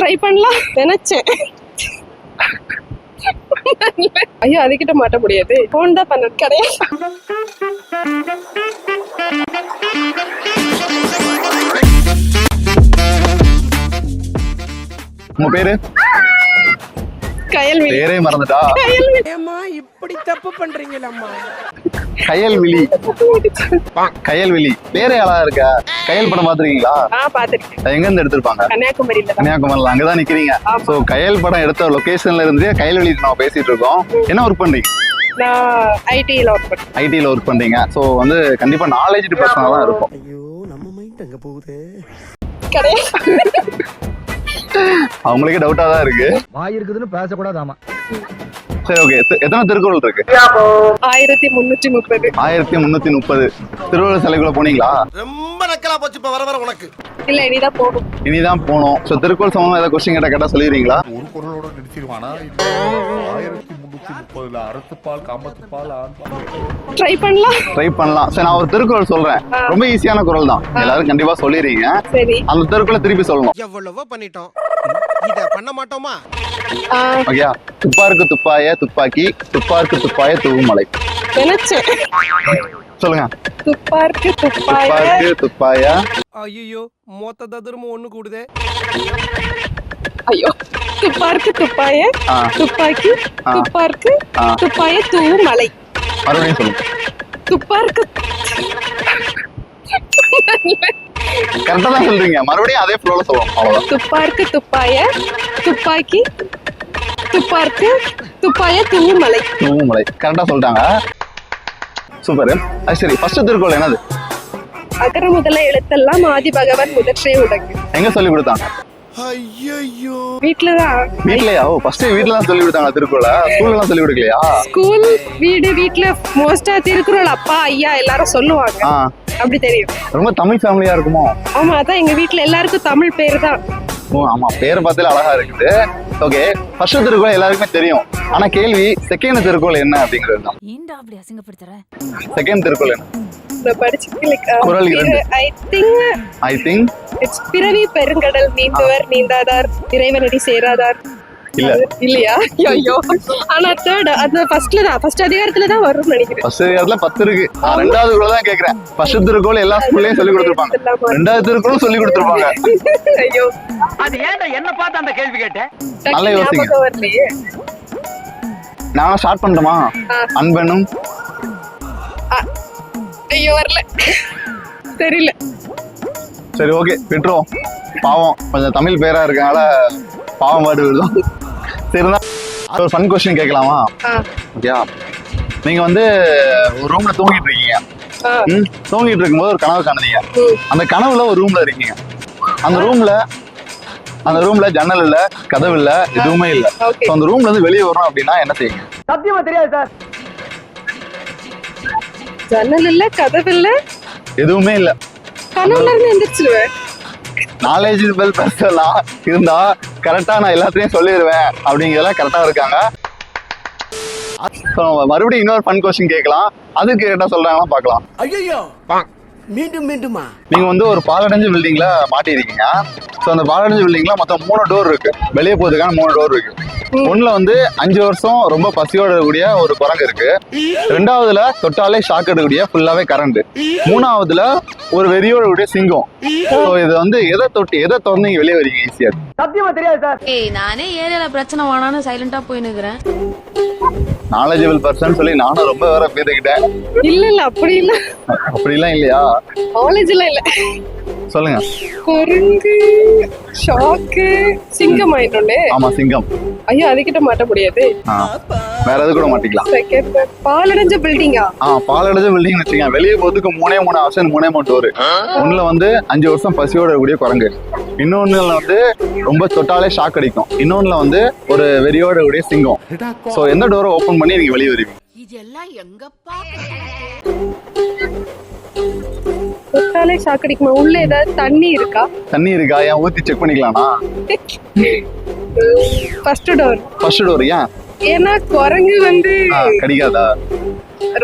Try பண்ணலாம் நினைச்சேன். ஐயோ அதுகிட்ட மாட்ட முடியாது. போன் தான் பண்ண கிடையாது. உங்க பேரு? கயல்விழி. பேரே மறந்துட்டா. ஏம்மா இப்படி தப்பு பண்றீங்களம்மா? கயல்விழி. கயல்விழி பேரே அழகா இருக்கா. கயல் படம் பாத்துருக்கீங்களா? பாத்துருக்கேன். எங்க இருந்து எடுத்திருப்பாங்க? கன்னியாகுமரியில. கன்னியாகுமரியில அங்கதான் நிக்கிறீங்க. சோ கயல் படம் எடுத்த லொகேஷன்ல இருந்து கயல்விழி நம்ம பேசிட்டு இருக்கோம். என்ன ஒர்க் பண்றீங்க? நான் ஐடில ஒர்க் பண்றேன். ஐடில ஒர்க் பண்றீங்க. சோ வந்து கண்டிப்பா நாலேஜ் பர்சனா தான் இருக்கும். ஐயோ நம்ம மைண்ட் அங்க போகுது. கிடையாது. அவங்களுக்கே டவுட்டா தான் இருக்கு. வாய் இருக்குதுன்னு பேசக்கூடாது. ஆமா சரி ஓகே. எத்தனை திருக்குறள் இருக்கு? 1330. 1330 திருவள்ளுவர் சிலைக்குள்ள போனீங்களா? ரொம்ப நக்கலா போச்சு இப்ப வர உனக்கு. இல்ல இனிதான் போகும். இனிதான் போனோம். சோ திருக்குறள் சம்பந்தமா ஏதாவது கொஸ்டின் கேட்டா சொல்லிடுறீங்களா? ஒரு குரலோட நிறுத்திடுவானா? 1330 அறத்துப்பால் காமத்துப்பால் ஆண்பால். ட்ரை பண்ணலாம். ட்ரை பண்ணலாம். சரி நான் ஒரு திருக்குறள் சொல்றேன். ரொம்ப ஈஸியான குறள் தான். எல்லாரும் கண்டிப்பா சொல்லிடுறீங்க. சரி. அந்த திருக்குறளை திருப்பி சொல்லணும். எவ்வளவோ பண்ணிட்டோம். இத பண்ண மாட்டோமா? ஓகேயா? துப்பாருக்கு துப்பாய துப்பாக்கி, துப்பாருக்கு துப்பாய தூவுமலை. நினைச்சேன். சொல்லுங்க. துப்பாருக்கு துப்பாய. துப்பாருக்கு துப்பாய. ஐயோ மொத்த ததுரமும் ஒண்ணு கூடுதே. ஐயோ துப்பாருக்கு துப்பாய துப்பாக்கி துப்பாருக்கு துப்பாய தூவுமலை. மறுபடியும் சொல்லுங்க. துப்பாருக்கு. கரெக்டா தான் சொல்றீங்க. மறுபடியும் அதே ஃப்ளோல சொல்லணும். அவ்வளவுதான். துப்பாருக்கு துப்பாய துப்பாக்கி துப்பாருக்கு துப்பாய தூவுமலை. தூவுமலை கரெக்டா சொல்லிட்டாங்க. சூப்பர். சரி ஃபர்ஸ்ட் திருக்குறள் என்னது? அகர முதல எழுத்தெல்லாம் ஆதி பகவன் முதற்றே உலகு. எங்க சொல்லி கொடுத்தாங்க? ஐயோ வீட்டுலதான். வீட்லயா? ஓ ஃபர்ஸ்ட் வீட்ல தான் சொல்லி கொடுத்தாங்க திருக்குறளை. ஸ்கூல்ல எல்லாம் சொல்லி கொடுக்கலையா? ஸ்கூல் வீட்டுல மோஸ்டா திருக்குறள் அப்பா ஐயா எல்லாரும் சொல்லுவாங்க. அப்படி தெரியும். ரொம்ப தமிழ் ஃபேமிலியா இருக்குமோ? ஆமா அதான் எங்க வீட்டுல எல்லாருக்கும் தமிழ் பேரு தான். ஓ ஆமா பேர் பார்த்தாலே அழகா இருக்குது. ஓகே ஃபர்ஸ்ட் திருக்குறள் எல்லாருக்குமே தெரியும். ஆனா கேள்வி செகண்ட் திருக்குறள் என்ன அப்படிங்கிறது தான். ஏன்டா அப்படி அசிங்கப்படுத்துற? செகண்ட் திருக்குறள் என்ன? நான் படிச்சிருக்கேன். குறள் 2. ஐ திங்க் இட்ஸ் பிறவி பெருங்கடல் நீந்துவர் நீந்தாதார் இறைவனடி சேராதார். இல்ல இல்லையா? ஐயோ ஆனா தேர்ட் அந்த ஃபர்ஸ்ட் அதிகாரத்துல தான் வரும்னு நினைக்கிறேன். ஃபர்ஸ்ட் அதிகாரத்துல 10 இருக்கு. நான் ரெண்டாவது குறள் தான் கேக்குறேன். ஃபர்ஸ்ட் திருக்குறள் எல்லா ஸ்கூல்லயும் சொல்லி கொடுத்திருப்பாங்க. ரெண்டாவது திருக்குறளும் சொல்லி கொடுத்திருப்பாங்க. ஐயோ அது ஏன்டா என்ன பார்த்து அந்த கேள்வி கேட்ட? நல்லா யோசிங்க. வரலையே. நான் ஸ்டார்ட் பண்ணட்டுமா? அன்பனும். ஐயோ வரல. தெரியல. சரி ஓகே விட்டுருவோம். பாவம் கொஞ்சம் தமிழ் பேரா இருக்கனால பாவம் பாடு விடுவோம். சரி ஒரு ஃபன் கொஸ்டின் கேட்கலாமா? ஓகே. நீங்க வந்து ஒரு ரூம்ல தூங்கிட்டு இருக்கீங்க. தூங்கிட்டு இருக்கும்போது ஒரு கனவு காணுறீங்க. அந்த கனவுல ஒரு ரூம்ல இருக்கீங்க. அந்த ரூம்ல ஜன்னல் இல்ல, கதவு இல்ல, எதுவுமே இல்ல. அந்த ரூம்ல இருந்து வெளியே வரணும் அப்படின்னா என்ன செய்யுங்க? சத்தியமா தெரியாது சார். ஜன்னல் இல்ல, கதவு இல்ல, எதுவுமே இல்ல. கனவுல இருந்து எந்திரிச்சிடுவேன். நாலேஜ் பெல் பர்சனா இருந்தா கரெக்டா நான் எல்லாத்தையும் சொல்லிடுவேன் அப்படிங்கிறதெல்லாம் கரெக்டா இருக்காங்க. மறுபடியும் இன்னொரு ஃபன் கொஸ்டின் கேட்கலாம். அதுக்கு கரெக்டா சொல்றாங்களா பார்க்கலாம். ஐயோ மீண்டும் மீண்டுமா? நீங்க வந்து ஒரு பாலடைஞ்ச பில்டிங்ல மாட்டிருக்கீங்க. ஸோ அந்த பாலடைஞ்ச பில்டிங்ல மொத்தம் 3 டோர் இருக்கு. வெளியே போறதுக்கான 3 டோர் இருக்கு. ஒண்ணுல வந்து 5 வருஷம் ரொம்ப பசியோட இருக்கக்கூடிய ஒரு குரங்கு இருக்கு. 2வதுல தொட்டாலே ஷாக் எடுக்கக்கூடிய ஃபுல்லாவே கரண்ட். 3வதுல ஒரு வெறியோட கூடிய சிங்கம். ஸோ இது வந்து எதை திறந்து நீங்க வெளியே வரீங்க ஈஸியா? சத்தியமா தெரியாது சார். நானே ஏரியால பிரச்சனை வானான்னு சைலண்டா போய் நிக்கிறேன். நாலேஜபிள் பர்சன் சொல்லி நானும் ரொம்ப வேற பேசிக்கிட்டேன். இல்ல அப்படி இல்ல. அப்படிலாம் இல்லையா? நாலேஜ்ல இல்ல. சொல்லுங்க. குரங்கு, ஷாக்கு, சிங்கம் ஆயிட்டோம்ல. ஆமா சிங்கம். ஐயோ அதுகிட்ட மாட்ட முடியாது. வேற எது கூட மாட்டிக்கலாம். பாலடைஞ்ச பில்டிங்கா? பாலடைஞ்ச பில்டிங் வச்சுக்கோங்க. வெளியே போறதுக்கு 3 ஆப்ஷன், 3 டோர். ஒண்ணுல வந்து 5 வருஷம் பசியோட இருக்கக்கூடிய குரங்கு. இன்னொன்னுல வந்து ரொம்ப தொட்டாலே ஷாக் அடிக்கும். இன்னொன்னுல வந்து ஒரு வெறியோட கூடிய சிங்கம். சோ எந்த டோரை ஓபன் பண்ணி நீங்க வெளியே வருவீங்க? இதெல்லாம் எங்கப்பா தொட்டாலே ஷாக் அடிக்குமா? உள்ள ஏதாவது தண்ணி இருக்கா? தண்ணி இருக்கா? ஏன் ஊத்தி செக் பண்ணிக்கலாமா? First door. ஏன்னா குரங்கு வந்து கடிக்காதா?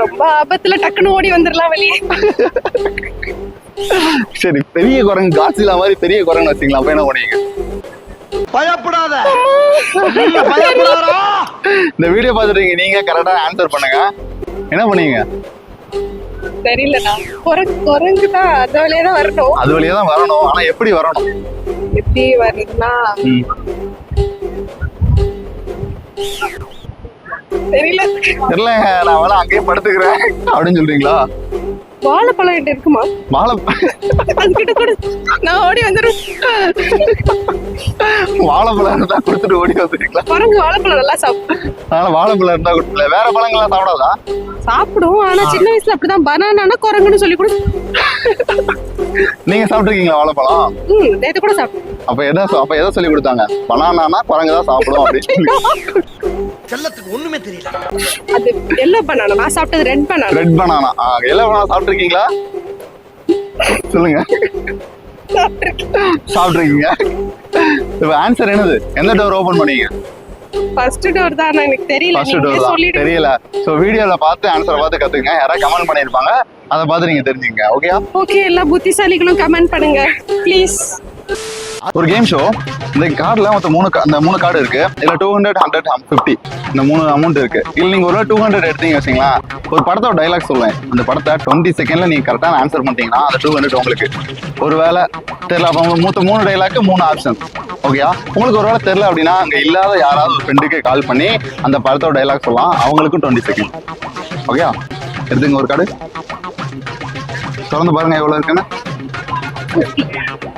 ரொம்ப ஆபத்துல டக்குன்னு ஓடி வந்துடலாம் வெளியே. சரி பெரிய குரங்கு காட்சிலா மாதிரி பெரிய குரங்கு வச்சிங்களா? அப்ப என்ன பண்ணுவீங்க? பயப்படாத பயப்படாதடா. இந்த வீடியோ பார்த்துட்டு நீங்க கரெக்டா ஆன்சர் பண்ணுங்க. என்ன பண்ணீங்க? தெரியலண்ணா. குரங்கு தான் அது வழியா தான் வரணும். அது வழியா தான் வரணும். ஆனா எப்படி வரணும்? எப்படி வருதுன்னா தெரியல. தெரியலங்க, நான் வேணா அங்கேயே படுத்துக்கிறேன் அப்படின்னு சொல்றீங்களா? வாழைப்பழம் என்கிட்ட இருக்குமா? அதுகிட்ட கூட நான் ஓடி வந்துடும். வாழைப்பழம் இருந்தா கொடுத்துட்டு ஓடி வந்துருக்கீங்களா? குரங்கு வாழைப்பழம் நல்லா சாப்பிடும். அதனால வாழைப்பழம் இருந்தா கொடுத்துல. வேற பழங்கள்லாம் சாப்பிடாதா? சாப்பிடும். ஆனா சின்ன வயசுல அப்படிதான் பனானா குரங்குன்னு சொல்லி கூட. நீங்க சாப்பிட்டுருக்கீங்களா வாழைப்பழம்? நேத்து கூட சாப்பிடும். அப்ப எதை சொல்லி கொடுத்தாங்க? பனானா குரங்கு தான் சாப்பிடும் அப்படின்னு. செல்லத்துக்கு ஒண்ணுமே தெரியல. அது எல்லோ பனானா. நான் சாப்பிட்டது red banana. Red banana. Yellow banana சாப்பிட்டுருக்கீங்களா? சொல்லுங்க. சாப்பிட்டுருக்கீங்க. இப்ப ஆன்சர் என்னது? எந்த டோர் ஓபன் பண்ணீங்க? ஃபர்ஸ்ட் டோர் தான். எனக்கு தெரியல. ஃபர்ஸ்ட் டோர் தான். தெரியல. சோ வீடியோல பார்த்து ஆன்சரை பார்த்து கத்துங்க. யாராவது கமெண்ட் பண்ணிருப்பாங்க, அதை பார்த்து நீங்க தெரிஞ்சுங்க. ஓகேயா? ஓகே. எல்லா புத்திசாலிகளும் கமெண்ட் பண்ணுங்க ப்ளீஸ். ஒரு கேம் ஷோ. இந்த கார்டுல மொத்தம் மூணு கார்டு இருக்கு. இதுல 200, 100, 50 இந்த 3 அமௌண்ட் இருக்கு. இல்ல நீங்க ஒரு 200 எடுத்தீங்க வச்சுங்களா, ஒரு படத்தோட டைலாக் சொல்லுவேன். அந்த படத்தை 20 செகண்ட்ல நீங்க கரெக்டான ஆன்சர் பண்ணிட்டீங்கன்னா அந்த 200 உங்களுக்கு. ஒருவேளை தெரியல, அப்ப மூத்த 3 டைலாக்கு 3 ஆப்ஷன். ஓகேயா? உங்களுக்கு ஒருவேளை தெரியல அப்படின்னா அங்க இல்லாத யாராவது ஒரு ஃப்ரெண்டுக்கு கால் பண்ணி அந்த படத்தோட டைலாக் சொல்லலாம். அவங்களுக்கும் 20 செகண்ட். ஓகேயா? எடுத்துங்க ஒரு கார்டு. திறந்து பாருங்க எவ்வளவு இருக்குன்னு.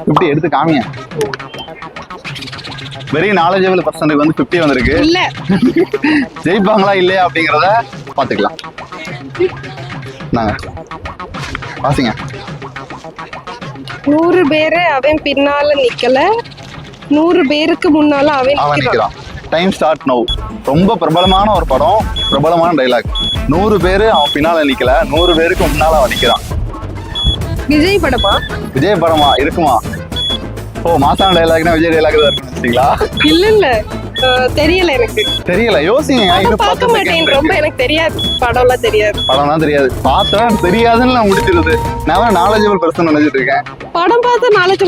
50 எடுத்து காமிங்க. வெரி நாலேஜபிள் பர்சனுக்கு வந்து 50 வந்திருக்கு. இல்ல ஜெயிப்பாங்களா இல்லையா அப்படிங்கறத பாத்துக்கலாம். நாங்க வாசிங்க. 100 பேரு அவன் பின்னால நிக்கல, 100 பேருக்கு முன்னால அவன் நிக்கிறான். Time start now. ரொம்ப பிரபலமான ஒரு படம், பிரபலமான டைலாக். 100 பேரு அவன் பின்னால நிக்கல, 100 பேருக்கு முன்னால அவன் நிக்கிறான். விஜய் படமா? விஜய் படமா இருக்குமா? ஓ, மாசான டைலாக்னா விஜய் டைலாக் தான் இருக்குன்னு வச்சுட்டீங்களா? இல்ல தெரியல. எனக்கு தெரியல. யோசிங்க. பார்க்க மாட்டேன். ரொம்ப எனக்கு தெரியாது. படம்லாம் தெரியாது. படம்லாம் தெரியாது. பார்த்தா தெரியாதுன்னு நான் முடிச்சிருது. நான் நாலேஜபிள் பர்சன் நினைச்சிட்டு இருக்கேன். படம் பார்த்தா நாலேஜ்.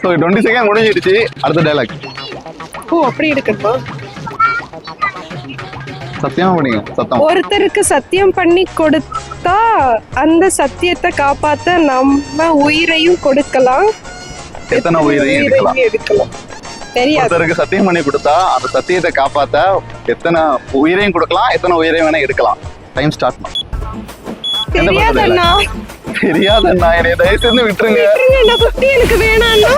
ஸோ 20 செகண்ட் முடிஞ்சிடுச்சு. அடுத்த டைலாக். ஓ, அப்படி இருக்குமா? சத்தியமா பண்ணீங்க. சத்தம். ஒருத்தருக்கு சத்தியம் பண்ணி கொடுத்தா அந்த சத்தியத்தை காப்பாத்த நம்ம உயிரையும் கொடுக்கலாம், எத்தனை உயிரையும் எடுக்கலாம். தெரியாது. ஒருத்தருக்கு சத்தியம் பண்ணி கொடுத்தா அந்த சத்தியத்தை காப்பாத்த எத்தனை உயிரையும் கொடுக்கலாம், எத்தனை உயிரையும் வேணா எடுக்கலாம். டைம் ஸ்டார்ட் பண்ணு. தெரியாதண்ணா. தெரியாதண்ணா, என்னை தயவு செஞ்சு விட்டுருங்க. எனக்கு வேணாம்ண்ணா.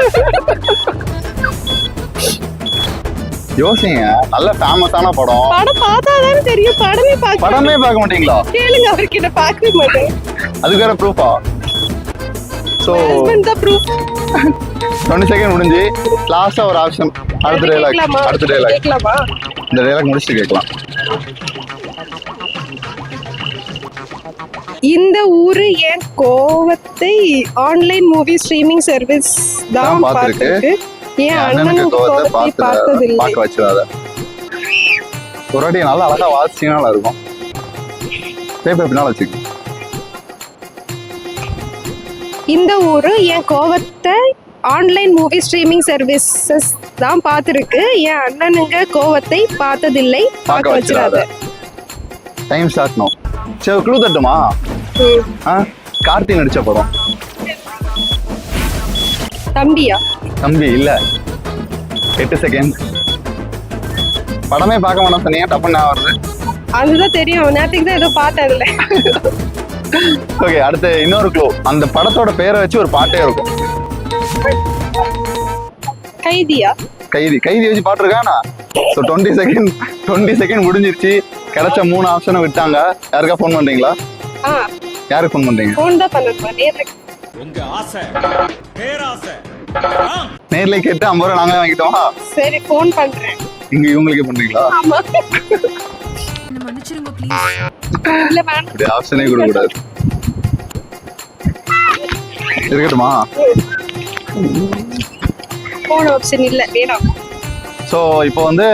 யோசிங்க. நல்ல ஃபேமஸான படம். படம் பார்த்தாதான் தெரியும். படமே பார்க்க மாட்டீங்களா? கேளுங்க, அவர்கிட்ட பார்க்கவே மாட்டேன். அதுக்கு வேற ப்ரூஃபா? சோ தான் ப்ரூஃப். 20 செகண்ட் முடிஞ்சு லாஸ்டா ஒரு ஆப்ஷன். அடுத்த டைலாக். கேட்கலாமா? இந்த டைலாக் முடிச்சுட்டு கேட்கலாம். இந்த ஊரு என் கோவத்தை ஆன்லைன் மூவி ஸ்ட்ரீமிங் சர்வீஸ் தான் பார்த்திருக்கு. என் அண்ணனுக்கு கோவத்தை பார்த்ததில்லை. பார்க்க வச்சிடாத. ஒரு வாட்டி நல்லா அழகா வாசிச்சீங்கன்னா நல்லா இருக்கும். பேப்பர் பின்னால வச்சுக்க. இந்த ஊரு என் கோவத்தை ஆன்லைன் மூவி ஸ்ட்ரீமிங் சர்வீசஸ் தான் பார்த்திருக்கு. என் அண்ணனுங்க கோவத்தை பார்த்ததில்லை. பார்க்க வச்சிடாத. Time start no. சரி, க்ளூ தட்டுமா? கார்த்தி நடிச்ச படம். தம்பியா? தம்பி இல்ல. 8 செகண்ட். படமே பார்க்க மாட்டோம் சொன்னீங்க. டப்புன்னு வருது. அதுதான் தெரியும். நேற்றுக்கு தான் ஏதோ பார்த்தேன். ஓகே, அடுத்து இன்னொரு க்ளூ. அந்த படத்தோட பேரை வச்சு ஒரு பாட்டே இருக்கும். கைதியா? கைதி வச்சு பாட்டு இருக்கானா? 20 செகண்ட் முடிஞ்சிருச்சு. கிடைச்ச 3 ஆப்ஷனை விட்டாங்க. யாருக்கா ஃபோன் பண்றீங்களா? யாருக்கு ஃபோன் பண்றீங்க? ஃபோன் தான் பண்ணுறேன். உங்க ஆசை பேராசை. நேர்ல கேட்டு 50 ரூபா நாங்க வாங்கிட்டோமா? சரி, ஃபோன் பண்றேன். இங்க இவங்களுக்கே பண்றீங்களா? ஆமா. என்ன மன்னிச்சிருங்க ப்ளீஸ். இல்ல வேணாம். இப்படி ஆப்ஷனே கொடுக்க கூடாது. இருக்கட்டுமா? ஃபோன் ஆப்ஷன் இல்ல, வேணாம். ஸோ இப்போ வந்து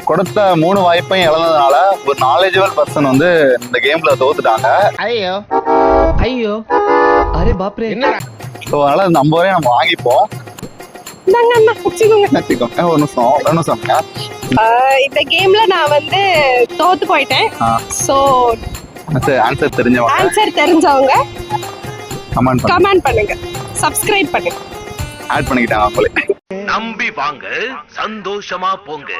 கொடுத்த 3 வாய்ப்பையும் இழந்ததுனால ஒரு நாலேஜபிள் பர்சன் வந்து இந்த கேம்ல தோத்துட்டாங்க. ஐயோ அரே பாப்ரே. ஸோ அதனால இந்த 50 ரூபாய் நம்ம வாங்கிப்போம். இந்தாங்க அண்ணா வச்சுக்கோங்க. வச்சுக்கோங்க. ஒரு நிமிஷம். இந்த கேம்ல நான் வந்து தோத்து போயிட்டேன். ஆ. சோ ஆன்சர் தெரிஞ்சவங்க ஆன்சர் தெரிஞ்சவங்க கமெண்ட் பண்ணுங்க. கமெண்ட் பண்ணுங்க, சப்ஸ்கிரைப் பண்ணுங்க. ஆட் பண்ணிக்கிட்டாங்க அவங்களே. நம்பி வாங்க, சந்தோஷமா போங்க.